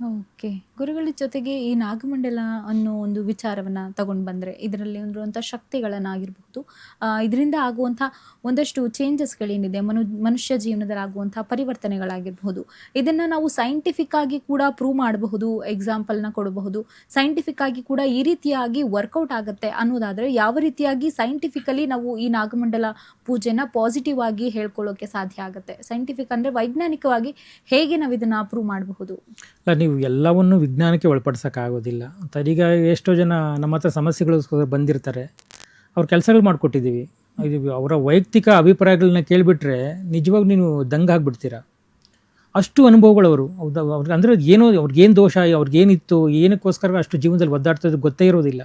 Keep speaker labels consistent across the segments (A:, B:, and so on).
A: Okay. ಗುರುಗಳ ಜೊತೆಗೆ ಈ ನಾಗಮಂಡಲ ಅನ್ನೋ ಒಂದು ವಿಚಾರವನ್ನ ತಗೊಂಡು ಬಂದ್ರೆ, ಇದರಲ್ಲಿ ಇರುವಂಥ ಶಕ್ತಿಗಳನ್ನಾಗಿರ್ಬಹುದು, ಇದರಿಂದ ಆಗುವಂಥ ಒಂದಷ್ಟು ಚೇಂಜಸ್‌ಗಳೇನಿದೆ, ಮನುಷ್ಯ ಜೀವನದಲ್ಲಿ ಆಗುವಂಥ ಪರಿವರ್ತನೆಗಳಾಗಿರಬಹುದು. ಇದನ್ನ ನಾವು ಸೈಂಟಿಫಿಕ್ ಆಗಿ ಕೂಡ ಪ್ರೂವ್ ಮಾಡಬಹುದು, ಎಕ್ಸಾಂಪಲ್‌ನ ಕೊಡಬಹುದು. ಸೈಂಟಿಫಿಕ್ ಆಗಿ ಕೂಡ ಈ ರೀತಿಯಾಗಿ ವರ್ಕೌಟ್ ಆಗುತ್ತೆ ಅನ್ನೋದಾದ್ರೆ, ಯಾವ ರೀತಿಯಾಗಿ ಸೈಂಟಿಫಿಕಲಿ ನಾವು ಈ ನಾಗಮಂಡಲ ಪೂಜೆನ ಪಾಸಿಟಿವ್ ಆಗಿ ಹೇಳ್ಕೊಳ್ಳೋಕೆ ಸಾಧ್ಯ ಆಗುತ್ತೆ? ಸೈಂಟಿಫಿಕ್ ಅಂದ್ರೆ ವೈಜ್ಞಾನಿಕವಾಗಿ ಹೇಗೆ ನಾವು ಇದನ್ನ ಪ್ರೂವ್ ಮಾಡಬಹುದು?
B: ಅಲ್ಲ, ನೀವು ಎಲ್ಲವನ್ನೂ ವಿಜ್ಞಾನಕ್ಕೆ ಒಳಪಡಿಸೋಕ್ಕಾಗೋದಿಲ್ಲ ಅಂತ. ಈಗ ಎಷ್ಟೋ ಜನ ನಮ್ಮ ಹತ್ರ ಸಮಸ್ಯೆಗಳು ಬಂದಿರ್ತಾರೆ, ಅವ್ರ ಕೆಲಸಗಳು ಮಾಡಿಕೊಟ್ಟಿದ್ದೀವಿ. ಇದು ಅವರ ವೈಯಕ್ತಿಕ ಅಭಿಪ್ರಾಯಗಳನ್ನ ಕೇಳಿಬಿಟ್ರೆ ನಿಜವಾಗ ನೀವು ದಂಗಾಗ್ಬಿಡ್ತೀರಾ. ಅಷ್ಟು ಅನುಭವಗಳವರು ಅವ್ರಿಗೆ ಅಂದರೆ ಏನೋ ಅವ್ರಿಗೇನು ದೋಷ, ಅವ್ರಿಗೇನಿತ್ತು, ಏನಕ್ಕೋಸ್ಕರ ಅಷ್ಟು ಜೀವನದಲ್ಲಿ ಒದ್ದಾಡ್ತದೆ ಗೊತ್ತೇ ಇರೋದಿಲ್ಲ.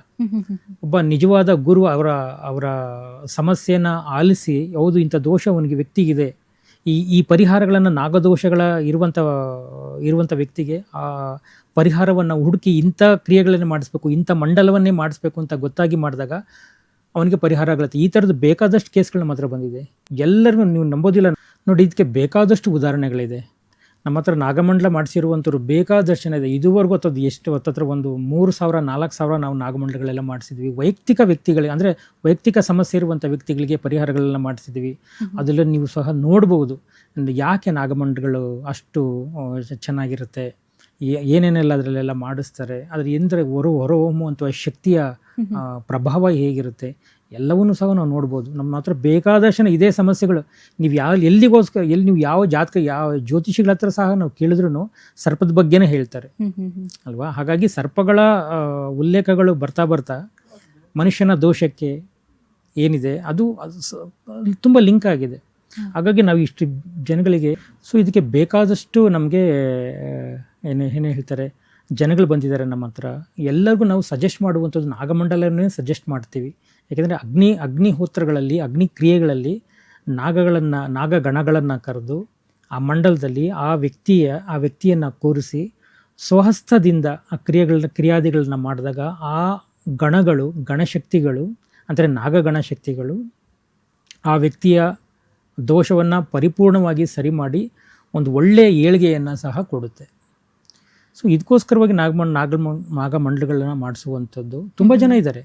B: ಒಬ್ಬ ನಿಜವಾದ ಗುರು ಅವರ ಅವರ ಸಮಸ್ಯೆಯನ್ನು ಆಲಿಸಿ, ಹೌದು ಇಂಥ ದೋಷ ಅವನಿಗೆ ವ್ಯಕ್ತಿಗಿದೆ, ಈ ಪರಿಹಾರಗಳನ್ನು ನಾಗದೋಷಗಳ ಇರುವಂಥ ವ್ಯಕ್ತಿಗೆ ಆ ಪರಿಹಾರವನ್ನು ಹುಡುಕಿ ಇಂಥ ಕ್ರಿಯೆಗಳನ್ನು ಮಾಡಿಸ್ಬೇಕು, ಇಂಥ ಮಂಡಲವನ್ನೇ ಮಾಡಿಸ್ಬೇಕು ಅಂತ ಗೊತ್ತಾಗಿ ಮಾಡಿದಾಗ ಅವನಿಗೆ ಪರಿಹಾರ ಆಗುತ್ತೆ. ಈ ಥರದ್ದು ಬೇಕಾದಷ್ಟು ಕೇಸ್ಗಳು ಮಾತ್ರ ಬಂದಿದೆ. ಎಲ್ಲರಿಗೂ ನೀವು ನಂಬೋದಿಲ್ಲ ನೋಡಿ, ಇದಕ್ಕೆ ಬೇಕಾದಷ್ಟು ಉದಾಹರಣೆಗಳಿದೆ. ನಮ್ಮ ಹತ್ರ ನಾಗಮಂಡಲ ಮಾಡಿಸಿರುವಂಥವ್ರು ಬೇಕಾದಷ್ಟು ಜನ ಇದೆ. ಇದುವರೆಗೂ ಹತ್ತತ್ರ ಒಂದು 3,000-4,000 ನಾವು ನಾಗಮಂಡಲಗಳೆಲ್ಲ ಮಾಡಿಸಿದ್ವಿ. ವೈಯಕ್ತಿಕ ವ್ಯಕ್ತಿಗಳಿಗೆ, ಅಂದರೆ ವೈಯಕ್ತಿಕ ಸಮಸ್ಯೆ ಇರುವಂಥ ವ್ಯಕ್ತಿಗಳಿಗೆ ಪರಿಹಾರಗಳೆಲ್ಲ ಮಾಡಿಸಿದ್ವಿ. ಅದೆಲ್ಲ ನೀವು ಸಹ ನೋಡ್ಬೋದು ಯಾಕೆ ನಾಗಮಂಡಲಗಳು ಅಷ್ಟು ಚೆನ್ನಾಗಿರುತ್ತೆ, ಏನೇನೆಲ್ಲ ಅದರಲ್ಲೆಲ್ಲ ಮಾಡಿಸ್ತಾರೆ, ಅದ್ರ ಎಂದರೆ ಹೊರಹೊಮ್ಮುವಂಥ ಶಕ್ತಿಯ ಪ್ರಭಾವ ಹೇಗಿರುತ್ತೆ, ಎಲ್ಲವನ್ನೂ ಸಹ ನಾವು ನೋಡ್ಬೋದು. ನಮ್ಮ ಹತ್ರ ಬೇಕಾದಷ್ಟು ಇದೇ ಸಮಸ್ಯೆಗಳು. ನೀವು ನೀವು ಯಾವ ಜಾತಕ, ಯಾವ ಜ್ಯೋತಿಷಿಗಳ ಹತ್ರ ಸಹ ನಾವು ಕೇಳಿದ್ರೂ ಸರ್ಪದ ಬಗ್ಗೆನೇ ಹೇಳ್ತಾರೆ ಅಲ್ವಾ. ಹಾಗಾಗಿ ಸರ್ಪಗಳ ಉಲ್ಲೇಖಗಳು ಬರ್ತಾ ಬರ್ತಾ ಮನುಷ್ಯನ ದೋಷಕ್ಕೆ ಏನಿದೆ ಅದು ತುಂಬ ಲಿಂಕ್ ಆಗಿದೆ. ಹಾಗಾಗಿ ನಾವು ಇಷ್ಟು ಜನಗಳಿಗೆ ಇದಕ್ಕೆ ಬೇಕಾದಷ್ಟು ನಮಗೆ ಏನೇ ಹೇಳ್ತಾರೆ ಜನಗಳು ಬಂದಿದ್ದಾರೆ ನಮ್ಮ ಹತ್ರ. ಎಲ್ಲರಿಗೂ ನಾವು ಸಜೆಸ್ಟ್ ಮಾಡುವಂಥದ್ದು ನಾಗಮಂಡಲನೇ ಸಜೆಸ್ಟ್ ಮಾಡ್ತೀವಿ. ಯಾಕೆಂದರೆ ಅಗ್ನಿಹೋತ್ರಗಳಲ್ಲಿ, ಅಗ್ನಿ ಕ್ರಿಯೆಗಳಲ್ಲಿ ನಾಗಗಣಗಳನ್ನು ಕರೆದು ಆ ಮಂಡಲದಲ್ಲಿ ಆ ವ್ಯಕ್ತಿಯನ್ನು ಕೂರಿಸಿ ಸ್ವಹಸ್ತದಿಂದ ಆ ಕ್ರಿಯಾದಿಗಳನ್ನ ಮಾಡಿದಾಗ ಆ ಗಣಶಕ್ತಿಗಳು ಅಂದರೆ ನಾಗಗಣ ಶಕ್ತಿಗಳು ಆ ವ್ಯಕ್ತಿಯ ದೋಷವನ್ನು ಪರಿಪೂರ್ಣವಾಗಿ ಸರಿ ಮಾಡಿ ಒಂದು ಒಳ್ಳೆಯ ಏಳಿಗೆಯನ್ನು ಸಹ ಕೊಡುತ್ತೆ. ಇದಕ್ಕೋಸ್ಕರವಾಗಿ ನಾಗಮಂಡಲಗಳನ್ನ ಮಾಡಿಸುವಂಥದ್ದು ತುಂಬ ಜನ ಇದ್ದಾರೆ.